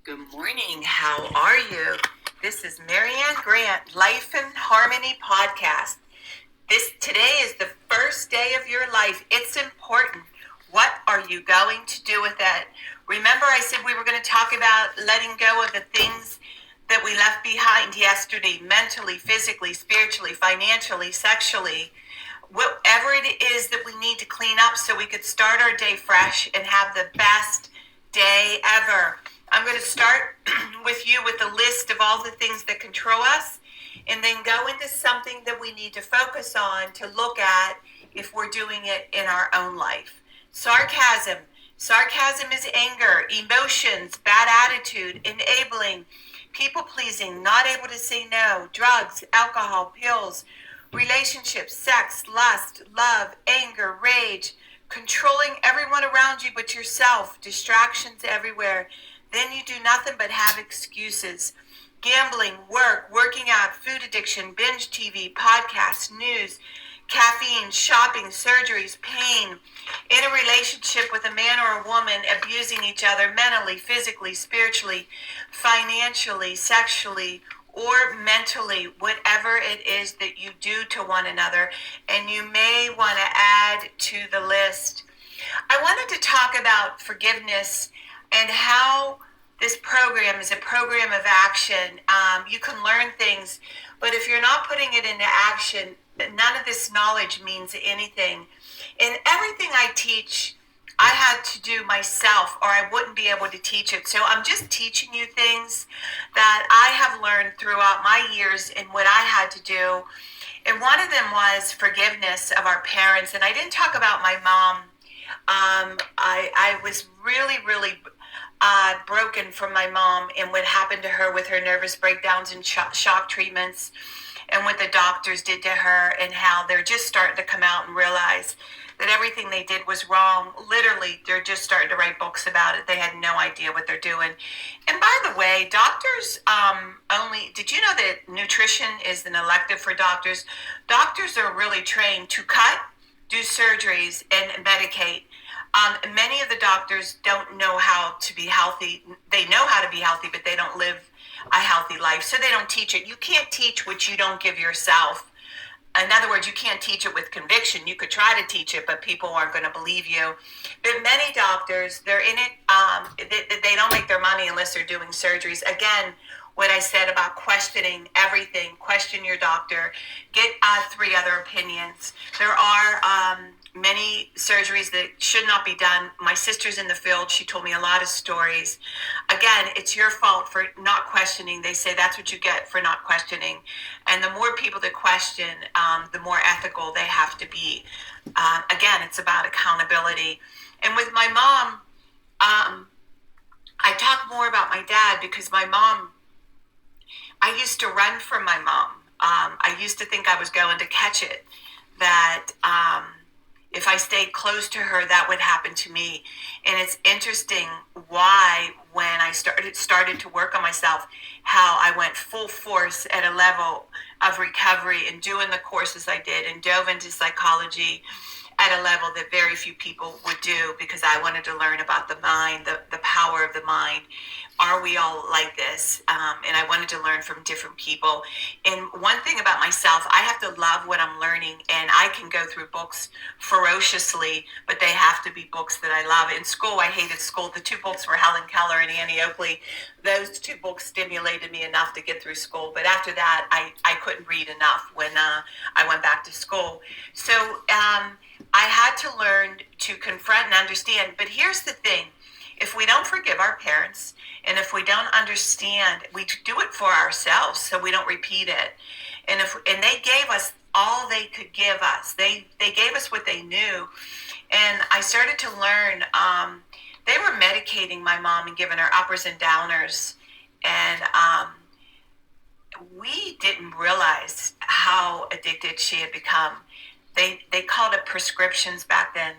Good morning. How are you? This is Marianne Grant, Life in Harmony podcast. Today is the first day of your life. It's important. What are you going to do with it? Remember, I said we were going to talk about letting go of the things that we left behind yesterday, mentally, physically, spiritually, financially, sexually, whatever it is that we need to clean up so we could start our day fresh and have the best day ever. I'm going to start with you with a list of all the things that control us, and then go into something that we need to focus on to look at if we're doing it in our own life. Sarcasm. Sarcasm is anger, emotions, bad attitude, enabling, people-pleasing, not able to say no, drugs, alcohol, pills, relationships, sex, lust, love, anger, rage, controlling everyone around you but yourself, distractions everywhere. Then you do nothing but have excuses. Gambling, work, working out, food addiction, binge TV, podcasts, news, caffeine, shopping, surgeries, pain, in a relationship with a man or a woman, abusing each other mentally, physically, spiritually, financially, sexually, or mentally, whatever it is that you do to one another. And you may want to add to the list. I wanted to talk about forgiveness and how this program is a program of action. You can learn things, but if you're not putting it into action, none of this knowledge means anything. And everything I teach, I had to do myself, or I wouldn't be able to teach it. So I'm just teaching you things that I have learned throughout my years and what I had to do. And one of them was forgiveness of our parents. And I didn't talk about my mom. I was really broken from my mom and what happened to her with her nervous breakdowns and shock treatments, and what the doctors did to her, and how they're just starting to come out and realize that everything they did was wrong. Literally, they're just starting to write books about it. They had no idea what they're doing. And by the way, doctors did you know that nutrition is an elective for doctors? Doctors are really trained to cut, do surgeries, and medicate. Many of the doctors don't know how to be healthy. They know how to be healthy, but they don't live a healthy life, so they don't teach it. You can't teach what you don't give yourself. In other words, you can't teach it with conviction. You could try to teach it, but people aren't going to believe you. But many doctors, they're in it, they don't make their money unless they're doing surgeries. Again, what I said about questioning everything, question your doctor, get 3 other opinions. There are many surgeries that should not be done. My sister's in the field. She told me a lot of stories. Again, it's your fault for not questioning. They say that's what you get for not questioning. And the more people that question, the more ethical they have to be. Again, it's about accountability. And with my mom, I talk more about my dad because my mom, I used to run from my mom. I used to think I was going to catch it, that if I stayed close to her, that would happen to me. And it's interesting why, when I started to work on myself, how I went full force at a level of recovery and doing the courses I did, and dove into psychology at a level that very few people would do, because I wanted to learn about the mind, the power of the mind. Are we all like this? And I wanted to learn from different people. And one thing about myself, I have to love what I'm learning, and I can go through books ferociously, but they have to be books that I love. In school, I hated school. The 2 books were Helen Keller and Annie Oakley. Those 2 books stimulated me enough to get through school. But after that, I couldn't read enough when I went back to school. So I had to learn to confront and understand. But here's the thing. If we don't forgive our parents, and if we don't understand, we do it for ourselves so we don't repeat it. And they gave us all they could give us. They gave us what they knew. And I started to learn, they were medicating my mom and giving her uppers and downers. And we didn't realize how addicted she had become. They called it prescriptions back then.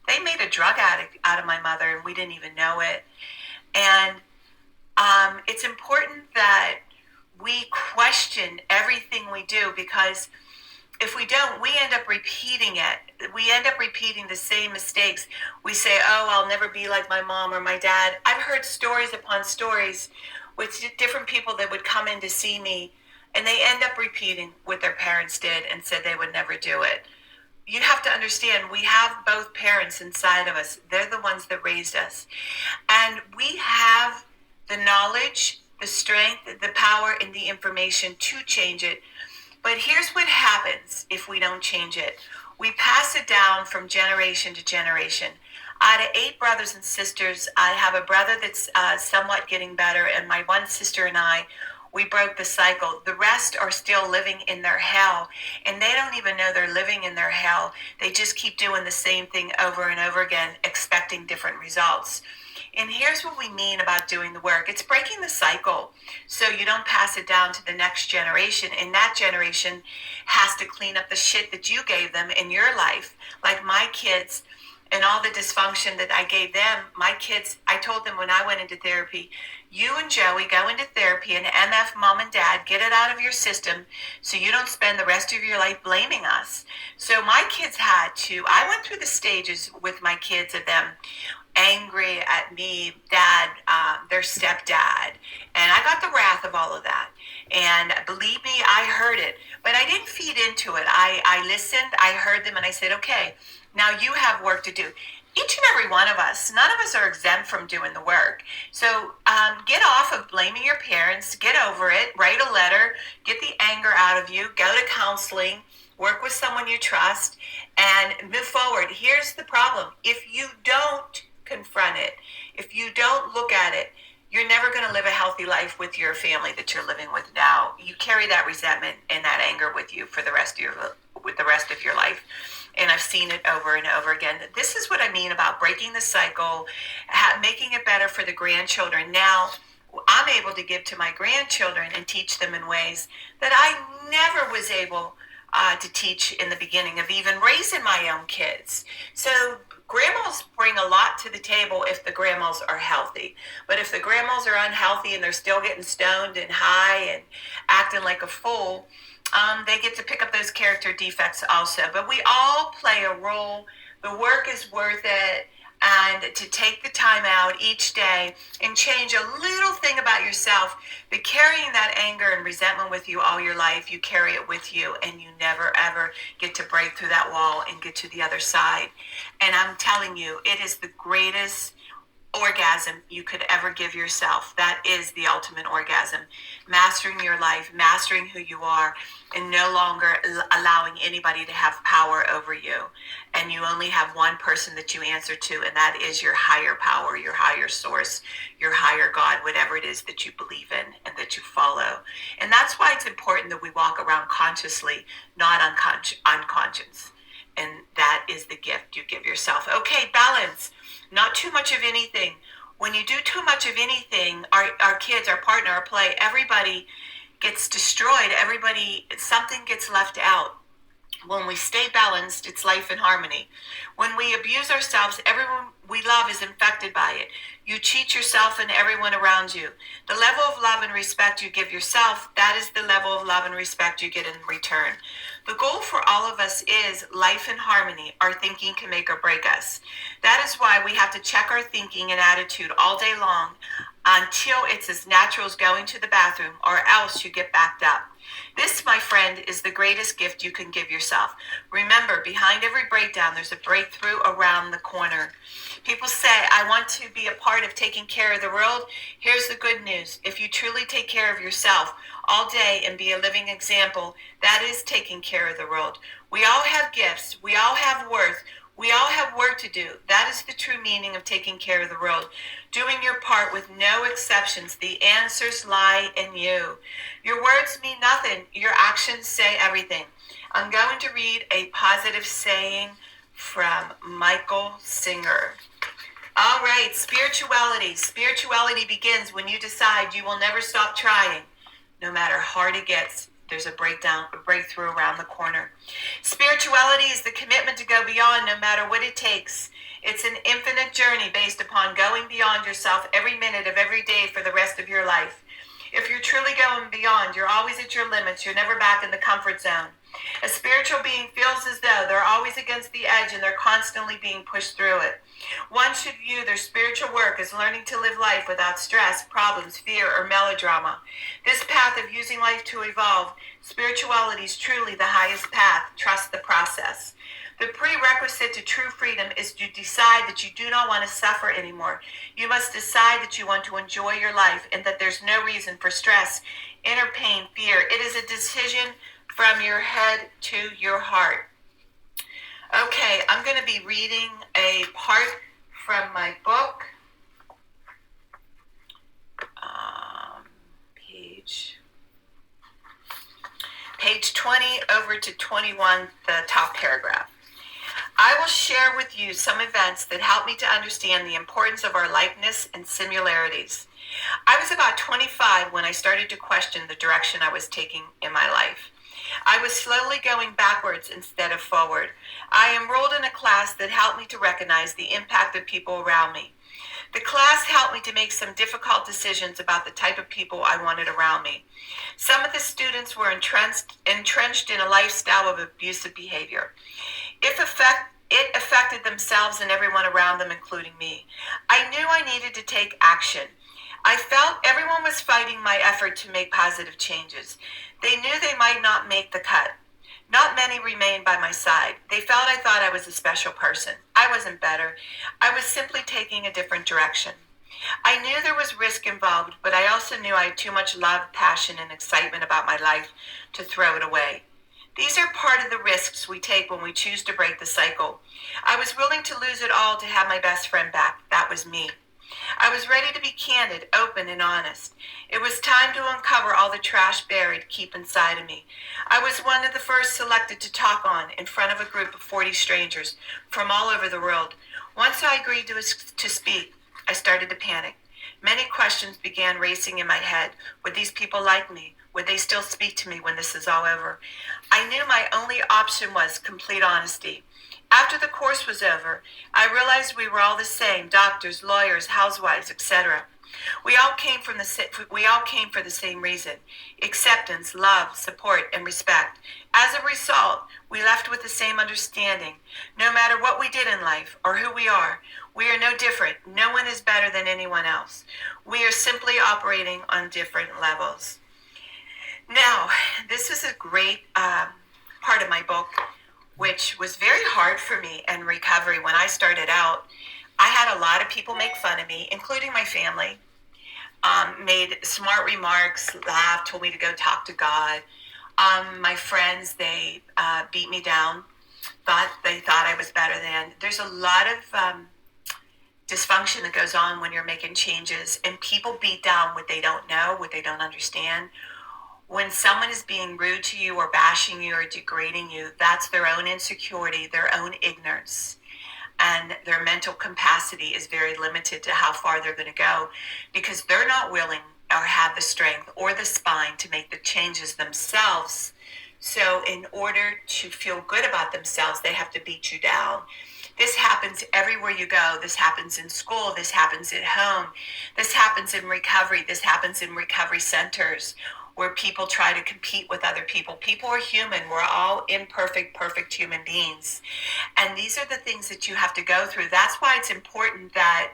They made a drug addict out of my mother, and we didn't even know it. And it's important that we question everything we do, because if we don't, we end up repeating it. We end up repeating the same mistakes. We say, oh, I'll never be like my mom or my dad. I've heard stories upon stories with different people that would come in to see me, and they end up repeating what their parents did and said they would never do it. You have to understand, we have both parents inside of us. They're the ones that raised us. And we have the knowledge, the strength, the power, and the information to change it. But here's what happens if we don't change it. We pass it down from generation to generation. Out of 8 brothers and sisters, I have a brother that's somewhat getting better, and my one sister and I, we broke the cycle. The rest are still living in their hell, and they don't even know they're living in their hell. They just keep doing the same thing over and over again, expecting different results. And here's what we mean about doing the work. It's breaking the cycle so you don't pass it down to the next generation. And that generation has to clean up the shit that you gave them in your life. Like my kids and all the dysfunction that I gave them, my kids, I told them when I went into therapy, you and Joey go into therapy and MF mom and dad, get it out of your system so you don't spend the rest of your life blaming us. So my kids I went through the stages with my kids of them angry at me, dad, their stepdad. And I got the wrath of all of that. And believe me, I heard it. But I didn't feed into it. I listened, I heard them, and I said, okay, now you have work to do. Each and every one of us, none of us are exempt from doing the work. So get off of blaming your parents, get over it, write a letter, get the anger out of you, go to counseling, work with someone you trust, and move forward. Here's the problem. If you don't confront it, if you don't look at it, you're never going to live a healthy life with your family that you're living with now. You carry that resentment and that anger with you for the rest of your life. And I've seen it over and over again. This is what I mean about breaking the cycle, making it better for the grandchildren. Now, I'm able to give to my grandchildren and teach them in ways that I never was able to teach in the beginning of even raising my own kids. So grandmas bring a lot to the table if the grandmas are healthy. But if the grandmas are unhealthy and they're still getting stoned and high and acting like a fool, they get to pick up those character defects also. But we all play a role. The work is worth it. And to take the time out each day and change a little thing about yourself. But carrying that anger and resentment with you all your life, you carry it with you, and you never, ever get to break through that wall and get to the other side. And I'm telling you, it is the greatest orgasm you could ever give yourself. That is the ultimate orgasm. Mastering your life, mastering who you are, and no longer allowing anybody to have power over you. And you only have one person that you answer to, and that is your higher power, your higher source, your higher God, whatever it is that you believe in and that you follow. And that's why it's important that we walk around consciously, not unconscious. And that is the gift you give yourself. Okay, balance. Not too much of anything. When you do too much of anything, our kids, our partner, our play, everybody gets destroyed. Something gets left out. When we stay balanced, it's life in harmony. When we abuse ourselves, everyone we love is infected by it. You cheat yourself and everyone around you. The level of love and respect you give yourself, that is the level of love and respect you get in return. The goal for all of us is life in harmony. Our thinking can make or break us. That is why we have to check our thinking and attitude all day long until it's as natural as going to the bathroom, or else you get backed up. This, my friend, is the greatest gift you can give yourself. Remember, behind every breakdown, there's a breakthrough around the corner. People say, I want to be a part of taking care of the world. Here's the good news. If you truly take care of yourself all day and be a living example, that is taking care of the world. We all have gifts. We all have worth. We all have work to do. That is the true meaning of taking care of the world. Doing your part with no exceptions. The answers lie in you. Your words mean nothing. Your actions say everything. I'm going to read a positive saying from Michael Singer. All right, spirituality. Spirituality begins when you decide you will never stop trying. No matter how hard it gets, there's a breakthrough around the corner. Spirituality is the commitment to go beyond no matter what it takes. It's an infinite journey based upon going beyond yourself every minute of every day for the rest of your life. If you're truly going beyond, you're always at your limits. You're never back in the comfort zone. A spiritual being feels as though they're always against the edge and they're constantly being pushed through it. One should view their spiritual work as learning to live life without stress, problems, fear, or melodrama. This path of using life to evolve, spirituality is truly the highest path. Trust the process. The prerequisite to true freedom is to decide that you do not want to suffer anymore. You must decide that you want to enjoy your life and that there's no reason for stress, inner pain, fear. It is a decision from your head to your heart. Okay, I'm going to be reading a part from my book. Page 20 over to 21, the top paragraph. I will share with you some events that helped me to understand the importance of our likeness and similarities. I was about 25 when I started to question the direction I was taking in my life. I was slowly going backwards instead of forward. I enrolled in a class that helped me to recognize the impact of people around me. The class helped me to make some difficult decisions about the type of people I wanted around me. Some of the students were entrenched in a lifestyle of abusive behavior. It affected themselves and everyone around them, including me. I knew I needed to take action. I felt everyone was fighting my effort to make positive changes. They knew they might not make the cut. Not many remained by my side. They felt I thought I was a special person. I wasn't better. I was simply taking a different direction. I knew there was risk involved, but I also knew I had too much love, passion, and excitement about my life to throw it away. These are part of the risks we take when we choose to break the cycle. I was willing to lose it all to have my best friend back. That was me. I was ready to be candid, open, and honest. It was time to uncover all the trash buried deep inside of me. I was one of the first selected to talk on in front of a group of 40 strangers from all over the world. Once I agreed to speak, I started to panic. Many questions began racing in my head. Would these people like me? Would they still speak to me when this is all over? I knew my only option was complete honesty. After the course was over, I realized we were all the same: doctors, lawyers, housewives, etc. We all came for the same reason: acceptance, love, support, and respect. As a result, we left with the same understanding. No matter what we did in life or who we are no different. No one is better than anyone else. We are simply operating on different levels. Now, this is a great part of my book, which was very hard for me in recovery. When I started out, I had a lot of people make fun of me, including my family, made smart remarks, laughed, told me to go talk to God. My friends, they beat me down, they thought I was better than. There's a lot of dysfunction that goes on when you're making changes, and people beat down what they don't know, what they don't understand. When someone is being rude to you or bashing you or degrading you, that's their own insecurity, their own ignorance. And their mental capacity is very limited to how far they're going to go, because they're not willing or have the strength or the spine to make the changes themselves. So in order to feel good about themselves, they have to beat you down. This happens everywhere you go. This happens in school. This happens at home. This happens in recovery. This happens in recovery centers, where people try to compete with other people. People are human. We're all imperfect, perfect human beings. And these are the things that you have to go through. That's why it's important that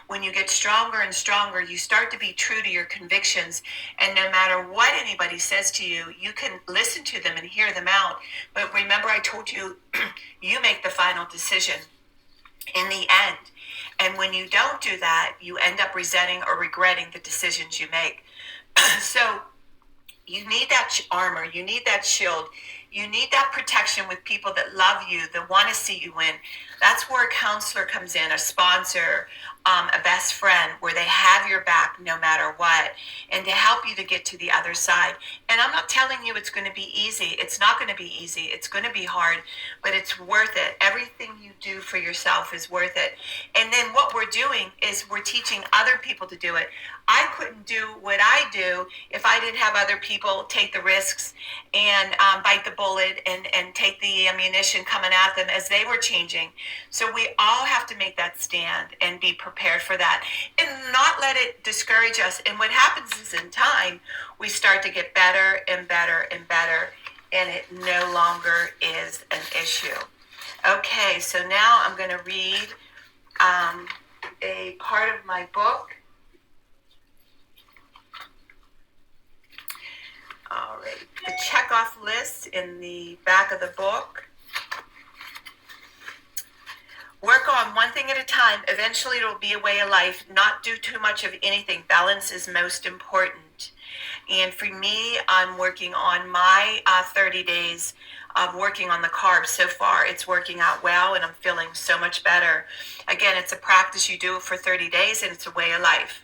when you get stronger and stronger, you start to be true to your convictions. And no matter what anybody says to you, you can listen to them and hear them out. But remember, I told you, you make the final decision in the end. And when you don't do that, you end up resenting or regretting the decisions you make. So you need that armor. You need that shield. You need that protection with people that love you, that want to see you win. That's where a counselor comes in, a sponsor, a best friend, where they have your back no matter what, and to help you to get to the other side. And I'm not telling you it's going to be easy. It's not going to be easy. It's going to be hard, but it's worth it. Everything you do for yourself is worth it. And then what we're doing is we're teaching other people to do it. I couldn't do what I do if I didn't have other people take the risks and bite the bullet and take the ammunition coming at them as they were changing. So we all have to make that stand and be prepared prepared for that, and not let it discourage us. And what happens is, in time, we start to get better and better and better, and it no longer is an issue. Okay, so now I'm going to read a part of my book. All right, the checkoff list in the back of the book. Work on one thing at a time. Eventually, it'll be a way of life. Not do too much of anything. Balance is most important. And for me, I'm working on my 30 days of working on the carbs. So far, it's working out well, and I'm feeling so much better. Again, it's a practice. You do it for 30 days, and it's a way of life.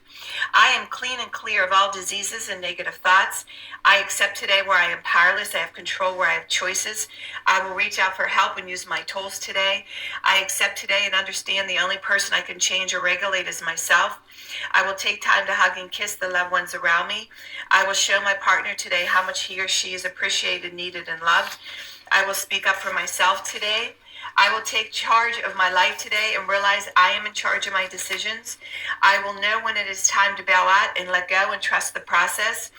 I am clean and clear of all diseases and negative thoughts. I accept today where I am powerless. I have control where I have choices. I will reach out for help and use my tools today. I accept today and understand the only person I can change or regulate is myself. I will take time to hug and kiss the loved ones around me. I will show my partner today how much he or she is appreciated, needed, and loved. I will speak up for myself today. I will take charge of my life today and realize I am in charge of my decisions. I will know when it is time to bow out and let go and trust the process.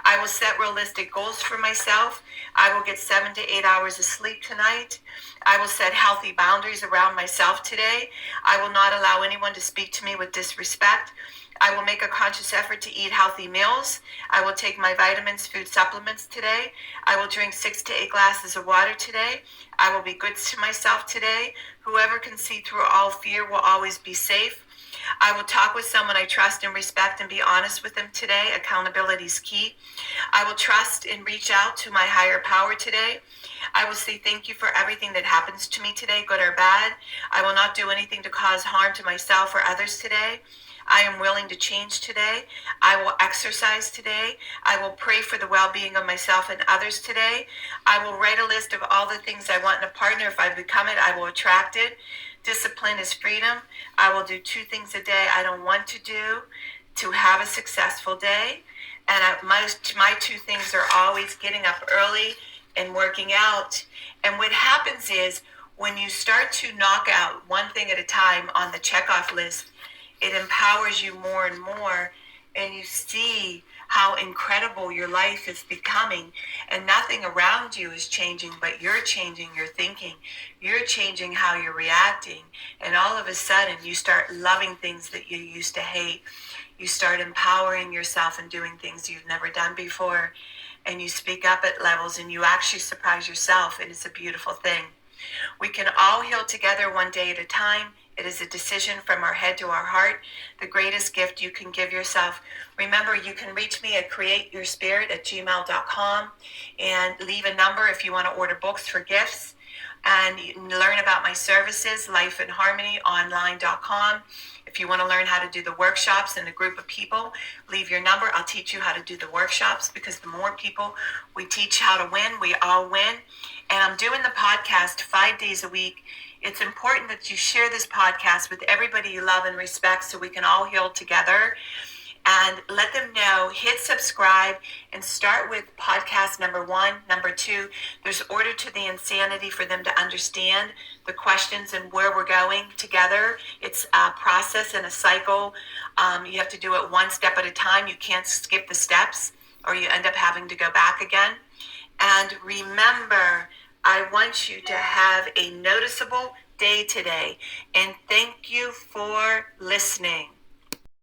I will set realistic goals for myself. I will get 7 to 8 hours of sleep tonight. I will set healthy boundaries around myself today. I will not allow anyone to speak to me with disrespect. I will make a conscious effort to eat healthy meals. I will take my vitamins, food supplements today. I will drink 6 to 8 glasses of water today. I will be good to myself today. Whoever can see through all fear will always be safe. I will talk with someone I trust and respect and be honest with them today. Accountability is key. I will trust and reach out to my higher power today. I will say thank you for everything that happens to me today, good or bad. I will not do anything to cause harm to myself or others today. I am willing to change today. I will exercise today. I will pray for the well-being of myself and others today. I will write a list of all the things I want in a partner. If I become it, I will attract it. Discipline is freedom. I will do 2 things a day I don't want to do to have a successful day. And my 2 things are always getting up early and working out. And what happens is when you start to knock out one thing at a time on the checkoff list, it empowers you more and more, and you see how incredible your life is becoming, and nothing around you is changing, but you're changing your thinking. You're changing how you're reacting, and all of a sudden you start loving things that you used to hate. You start empowering yourself and doing things you've never done before, and you speak up at levels, and you actually surprise yourself, and it's a beautiful thing. We can all heal together one day at a time. It is a decision from our head to our heart, the greatest gift you can give yourself. Remember, you can reach me at createyourspirit@gmail.com and leave a number if you want to order books for gifts. And you can learn about my services, lifeinharmonyonline.com. If you want to learn how to do the workshops in a group of people, leave your number. I'll teach you how to do the workshops, because the more people we teach how to win, we all win. And I'm doing the podcast 5 days a week. It's important that you share this podcast with everybody you love and respect so we can all heal together. And let them know, hit subscribe, and start with podcast number 1. Number 2, there's order to the insanity for them to understand the questions and where we're going together. It's a process and a cycle. You have to do it 1 step at a time. You can't skip the steps, or you end up having to go back again. And remember, I want you to have a noticeable day today. And thank you for listening.